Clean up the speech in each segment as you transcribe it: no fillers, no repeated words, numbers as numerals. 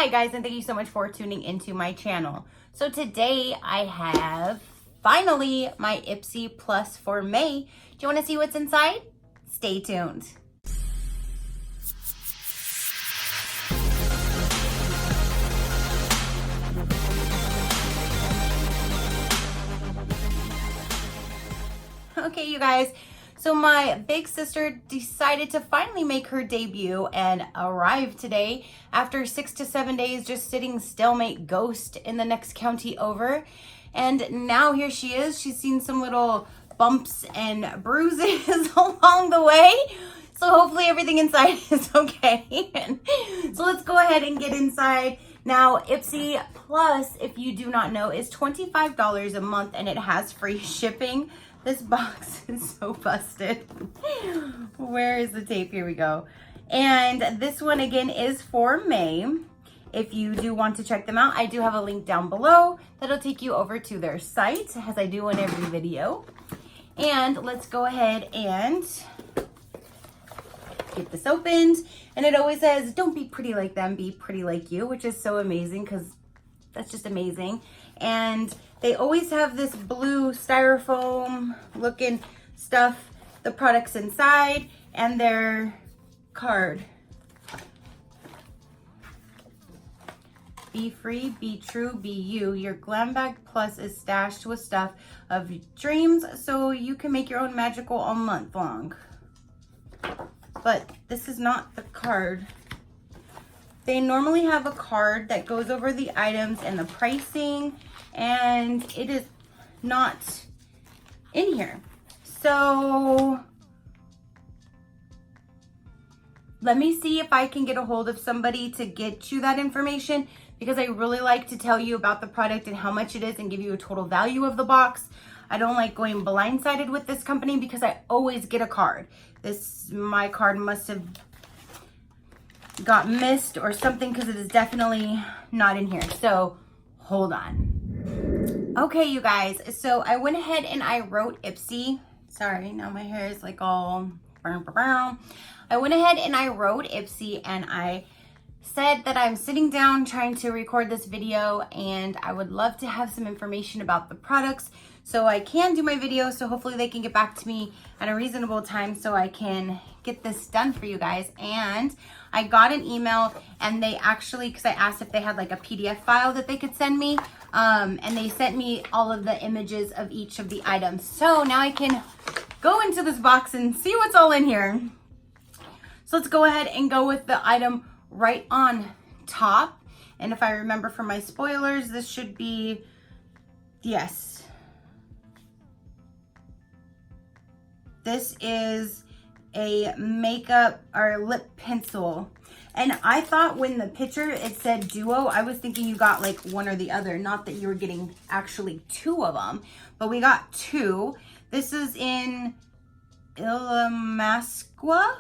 Hi guys, and thank you so much for tuning into my channel. So today I have finally my Ipsy Plus for May. Do you want to see what's inside? Stay tuned. Okay, you guys. So my big sister decided to finally make her debut and arrive today after 6 to 7 days just sitting stalemate ghost in the next county over. And now here she is. She's seen some little bumps and bruises along the way. So hopefully everything inside is okay. So let's go ahead and get inside. Now, Ipsy Plus, if you do not know, is $25 a month and it has free shipping. This box is so busted. Where is the tape? Here we go. And this one again is for May. If you do want to check them out, I do have a link down below that'll take you over to their site, as I do in every video. And let's go ahead and get this opened. And it always says, don't be pretty like them, be pretty like you, which is so amazing because that's just amazing. And they always have this blue styrofoam looking stuff, the products inside, and their card. Be free, be true, be you. Your Glam Bag Plus is stashed with stuff of dreams, so you can make your own magical all month long. But this is not the card. They normally have a card that goes over the items and the pricing, and it is not in here. So let me see if I can get a hold of somebody to get you that information, because I really like to tell you about the product and how much it is and give you a total value of the box. I don't like going blindsided with this company because I always get a card. My card must have got missed or something, because it is definitely not in here. So hold on. Okay, you guys, so I went ahead and I wrote Ipsy. Sorry, now my hair is like all brown. I went ahead and I wrote Ipsy and I said that I'm sitting down trying to record this video and I would love to have some information about the products so I can do my video, so hopefully they can get back to me at a reasonable time so I can get this done for you guys. And I got an email, and they actually, because I asked if they had like a PDF file that they could send me, and they sent me all of the images of each of the items. So now I can go into this box and see what's all in here. So let's go ahead and go with the item right on top. And if I remember from my spoilers, this should be, yes. This is a makeup or lip pencil. And I thought when the picture it said duo, I was thinking you got like one or the other, not that you were getting actually two of them, but we got two. This is in Ilamasqua.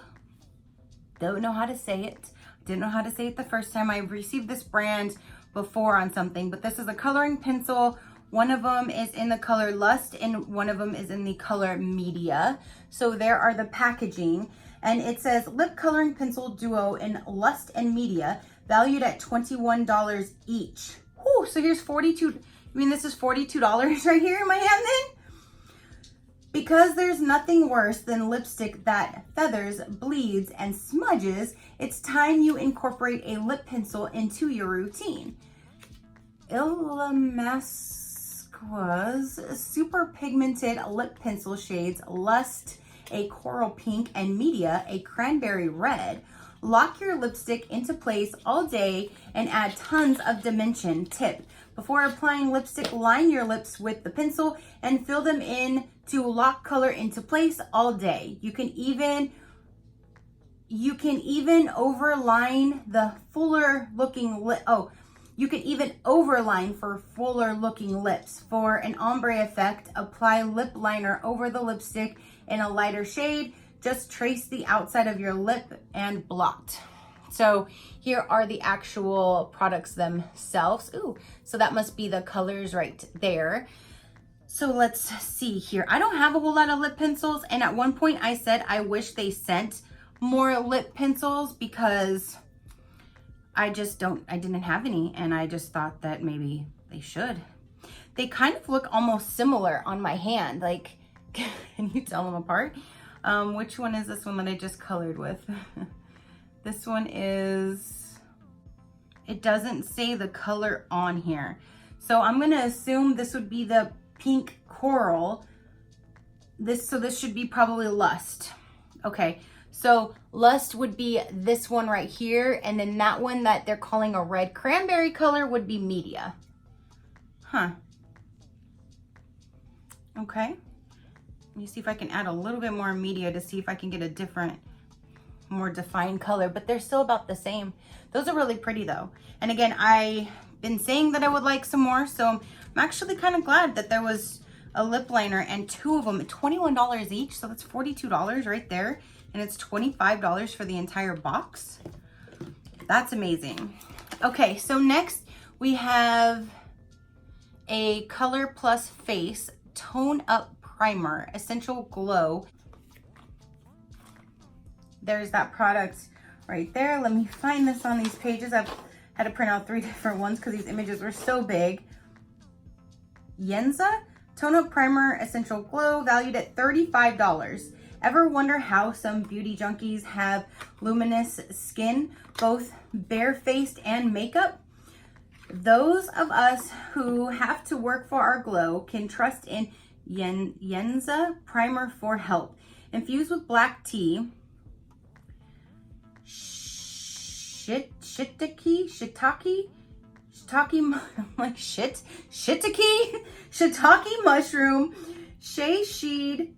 Don't know how to say it. Didn't know how to say it the first time. I received this brand before on something, but this is a coloring pencil. One of them is in the color Lust and one of them is in the color Media. So there are the packaging, and it says lip coloring pencil duo in Lust and Media, valued at $21 each. Whew, so here's this is $42 right here in my hand then? Because there's nothing worse than lipstick that feathers, bleeds, and smudges, it's time you incorporate a lip pencil into your routine. Ilamasqua's super pigmented lip pencil shades Lust, a coral pink, and Media, a cranberry red. Lock your lipstick into place all day and add tons of dimension. Tip: before applying lipstick, line your lips with the pencil and fill them in to lock color into place all day. You can even overline the fuller looking lip. You can even overline for fuller looking lips. For an ombre effect, apply lip liner over the lipstick in a lighter shade. Just trace the outside of your lip and blot. So here are the actual products themselves. Ooh, so that must be the colors right there. So let's see here. I don't have a whole lot of lip pencils, and at one point I said I wish they sent more lip pencils because I didn't have any, and I just thought that maybe they should. They kind of look almost similar on my hand. Like, can you tell them apart? Which one is this one that I just colored with? This one is, it doesn't say the color on here. So I'm gonna assume this would be the pink coral. So this should be probably Lust. Okay, so Lust would be this one right here, and then that one that they're calling a red cranberry color would be Media. Huh. Okay. Let me see if I can add a little bit more Media to see if I can get a different, more defined color, but they're still about the same. Those are really pretty though. And again, I've been saying that I would like some more, so I'm actually kind of glad that there was a lip liner and two of them at $21 each, so that's $42 right there, and it's $25 for the entire box. That's amazing. Okay, so next we have a Color Plus Face Tone Up Primer, Essential Glow. There's that product right there. Let me find this on these pages. I've had to print out 3 different ones because these images were so big. Yenza Tone Up Primer, Essential Glow, valued at $35. Ever wonder how some beauty junkies have luminous skin, both barefaced and makeup? Those of us who have to work for our glow can trust in Yenza Primer for help. Infused with black tea, shiitake mushroom, shade,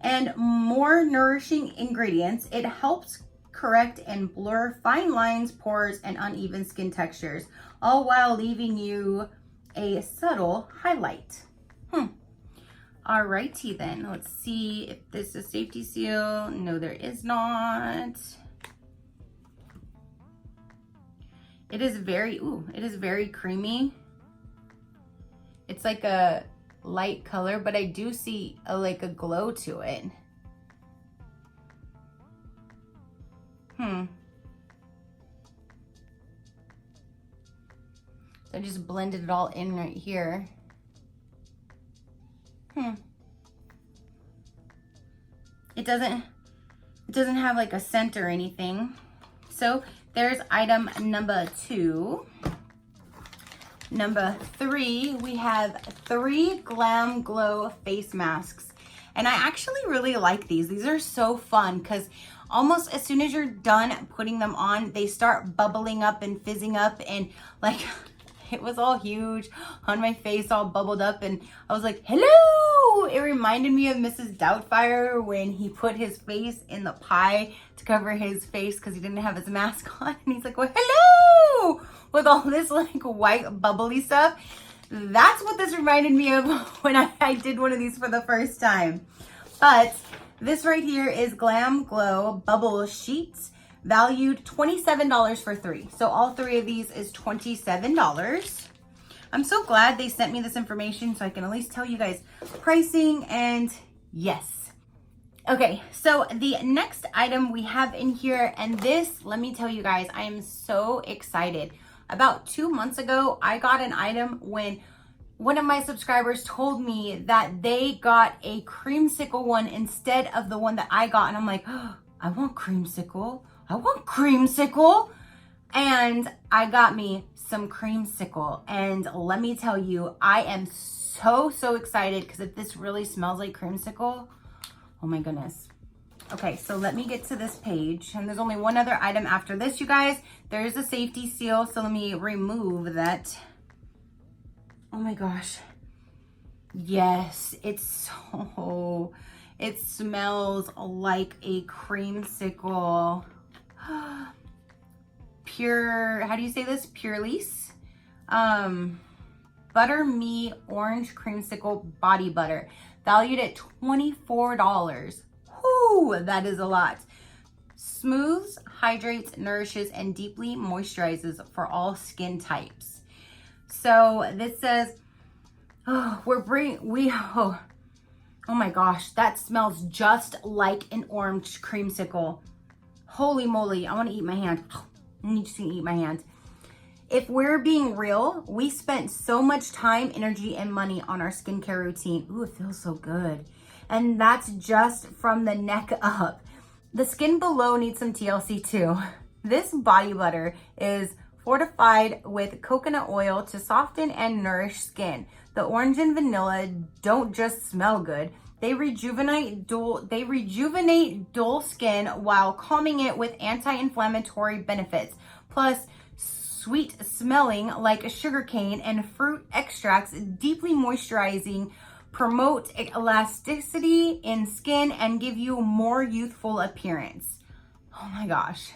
and more nourishing ingredients, it helps correct and blur fine lines, pores, and uneven skin textures, all while leaving you a subtle highlight. Alrighty then, let's see if this is safety seal. No, there is not. It is very creamy. It's like a light color, but I do see like a glow to it. So I just blended it all in right here. It doesn't have like a scent or anything. So there's item number 2. Number 3, we have 3 Glam Glow face masks. And I actually really like these. These are so fun because almost as soon as you're done putting them on, they start bubbling up and fizzing up, and like it was all huge on my face, all bubbled up, and I was like, hello! It reminded me of Mrs. Doubtfire when he put his face in the pie to cover his face because he didn't have his mask on, and he's like, well, hello! With all this like white bubbly stuff. That's what this reminded me of when I did one of these for the first time. But this right here is Glam Glow Bubble Sheets, valued $27 for 3. So all 3 of these is $27. I'm so glad they sent me this information so I can at least tell you guys pricing, and yes. Okay, so the next item we have in here, and this, let me tell you guys, I am so excited. About 2 months ago, I got an item when one of my subscribers told me that they got a Creamsicle one instead of the one that I got. And I'm like, oh, I want Creamsicle. I want Creamsicle. And I got me some Creamsicle. And let me tell you, I am so excited because if this really smells like Creamsicle, oh my goodness. Okay, so let me get to this page, and there's only one other item after this, you guys. There is a safety seal, so let me remove that. Oh my gosh. Yes, it smells like a Creamsicle. Pure, how do you say this? Pure Lease? Butter Me Orange Creamsicle Body Butter, valued at $24. Whoo, that is a lot. Smooths, hydrates, nourishes, and deeply moisturizes for all skin types. So this says, oh my gosh, that smells just like an orange creamsicle. Holy moly, I want to eat my hand. And you just can eat my hand. If we're being real, we spent so much time, energy, and money on our skincare routine. Ooh, it feels so good. And that's just from the neck up. The skin below needs some TLC too. This body butter is fortified with coconut oil to soften and nourish skin. The orange and vanilla don't just smell good. They rejuvenate dull skin while calming it with anti-inflammatory benefits. Plus, sweet smelling like sugarcane and fruit extracts, deeply moisturizing, promote elasticity in skin and give you a more youthful appearance. Oh my gosh.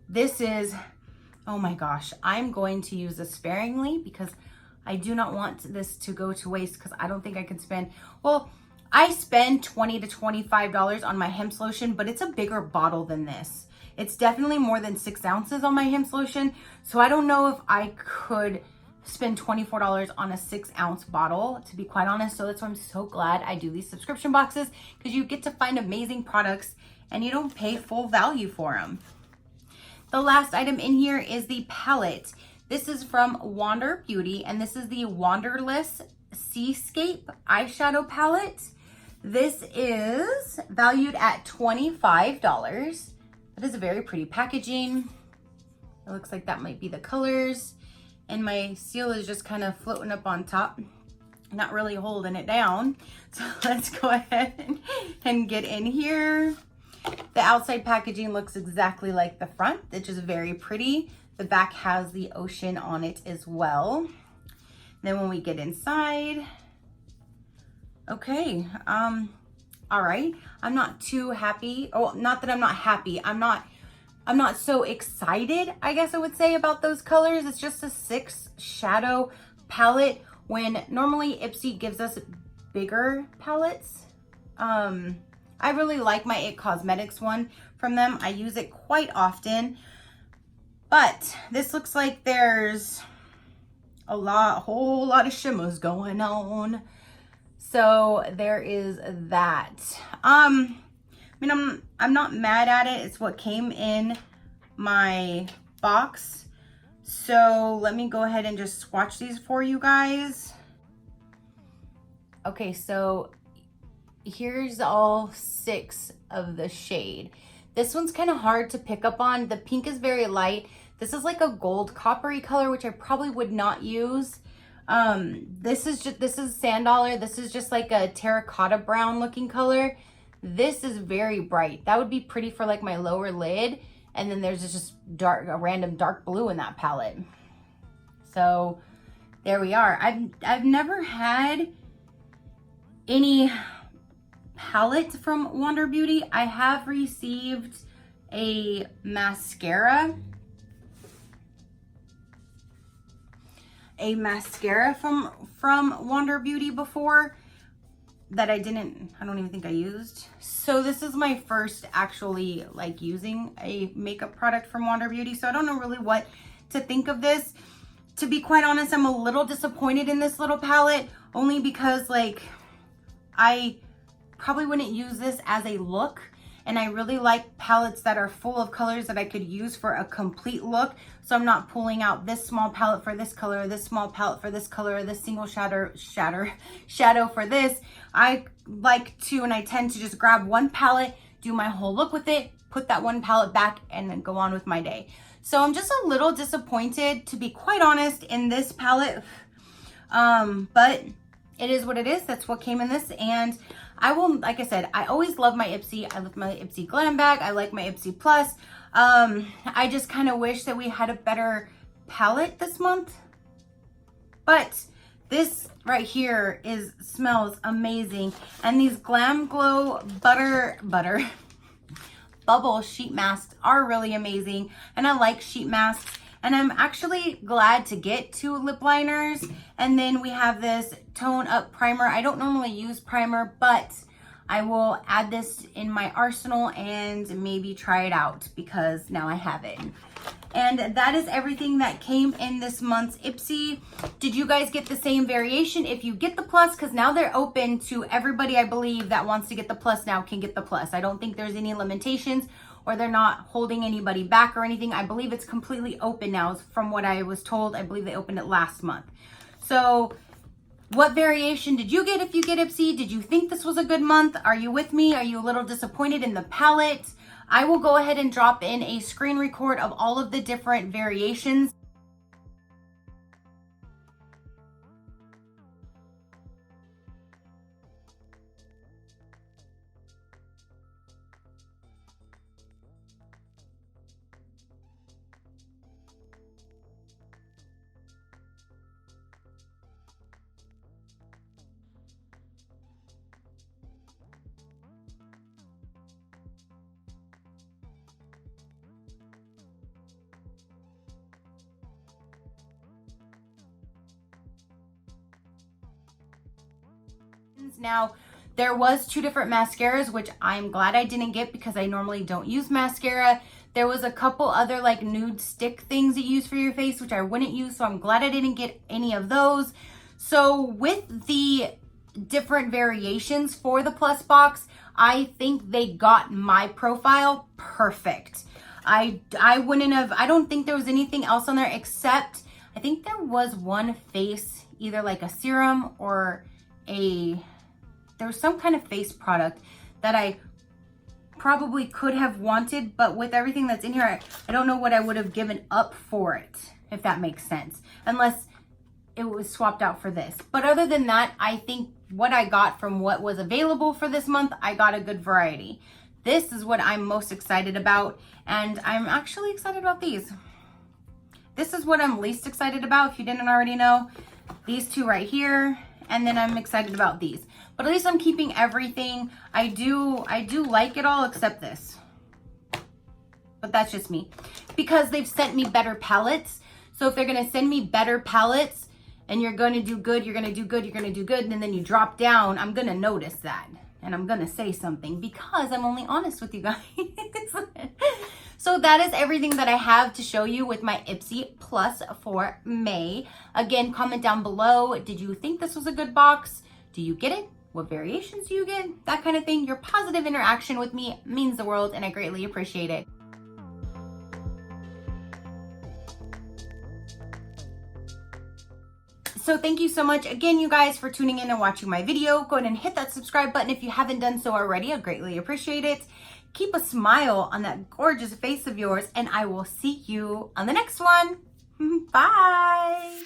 This is, oh my gosh. I'm going to use this sparingly because I do not want this to go to waste because I don't think I could spend, well, I spend $20 to $25 on my hemp lotion, but it's a bigger bottle than this. It's definitely more than 6 ounces on my hemp lotion. So I don't know if I could spend $24 on a 6-ounce bottle, to be quite honest. So that's why I'm so glad I do these subscription boxes, because you get to find amazing products and you don't pay full value for them. The last item in here is the palette. This is from Wander Beauty, and this is the Wanderless Seascape eyeshadow palette. This is valued at $25. It is a very pretty packaging. It looks like that might be the colors. And my seal is just kind of floating up on top, not really holding it down. So let's go ahead and get in here. The outside packaging looks exactly like the front, which is very pretty. The back has the ocean on it as well. Then when we get inside, okay, all right. I'm not too happy. Oh, not that I'm not happy. I'm not so excited, I guess I would say, about those colors. It's just a 6 shadow palette when normally Ipsy gives us bigger palettes. I really like my It Cosmetics one from them. I use it quite often, but this looks like there's a whole lot of shimmers going on. So there is that. I mean, I'm not mad at it. It's what came in my box. So let me go ahead and just swatch these for you guys. Okay, so here's all 6 of the shade. This one's kind of hard to pick up on. The pink is very light. This is like a gold coppery color, which I probably would not use. This is Sand Dollar. This is just like a terracotta brown looking color. This is very bright. That would be pretty for like my lower lid. And then there's just a random dark blue in that palette. So there we are. I've never had any palette from Wander Beauty. I have received a mascara. From Wander Beauty before that I don't even think I used. So this is my first actually like using a makeup product from Wander Beauty. So I don't know really what to think of this. To be quite honest, I'm a little disappointed in this little palette, only because like I probably wouldn't use this as a look. And I really like palettes that are full of colors that I could use for a complete look. So I'm not pulling out this small palette for this color, this small palette for this color, this single shadow for this. I like to, and I tend to just grab one palette, do my whole look with it, put that one palette back, and then go on with my day. So I'm just a little disappointed, to be quite honest, in this palette. But it is what it is. That's what came in this. And I will, like I said, I always love my Ipsy. I love my Ipsy Glam Bag. I like my Ipsy Plus. I just kind of wish that we had a better palette this month. But this right here smells amazing. And these Glam Glow bubble sheet masks are really amazing. And I like sheet masks. And I'm actually glad to get 2 lip liners. And then we have this Tone Up Primer. I don't normally use primer, but I will add this in my arsenal and maybe try it out because now I have it. And that is everything that came in this month's Ipsy. Did you guys get the same variation? If you get the plus, because now they're open to everybody, I believe, that wants to get the plus now can get the plus. I don't think there's any limitations or they're not holding anybody back or anything. I believe it's completely open now from what I was told. I believe they opened it last month. So what variation did you get if you get Ipsy? Did you think this was a good month? Are you with me? Are you a little disappointed in the palette? I will go ahead and drop in a screen record of all of the different variations. Now, there was 2 different mascaras, which I'm glad I didn't get because I normally don't use mascara. There was a couple other like nude stick things that you use for your face, which I wouldn't use, so I'm glad I didn't get any of those. So with the different variations for the Plus box, I think they got my profile perfect. I don't think there was anything else on there except I think there was one face, either like a serum or there was some kind of face product that I probably could have wanted, but with everything that's in here, I don't know what I would have given up for it, if that makes sense, unless it was swapped out for this. But other than that, I think what I got from what was available for this month, I got a good variety. This is what I'm most excited about, and I'm actually excited about these. This is what I'm least excited about, if you didn't already know. These 2 right here, and then I'm excited about these. But at least I'm keeping everything. I do like it all except this. But that's just me. Because they've sent me better palettes. So if they're going to send me better palettes and you're going to do good, you're going to do good, you're going to do good, and then you drop down, I'm going to notice that. And I'm going to say something because I'm only honest with you guys. So that is everything that I have to show you with my Ipsy Plus for May. Again, comment down below. Did you think this was a good box? Do you get it? What variations do you get? That kind of thing. Your positive interaction with me means the world, and I greatly appreciate it. So thank you so much again, you guys, for tuning in and watching my video. Go ahead and hit that subscribe button if you haven't done so already. I greatly appreciate it. Keep a smile on that gorgeous face of yours, and I will see you on the next one. Bye.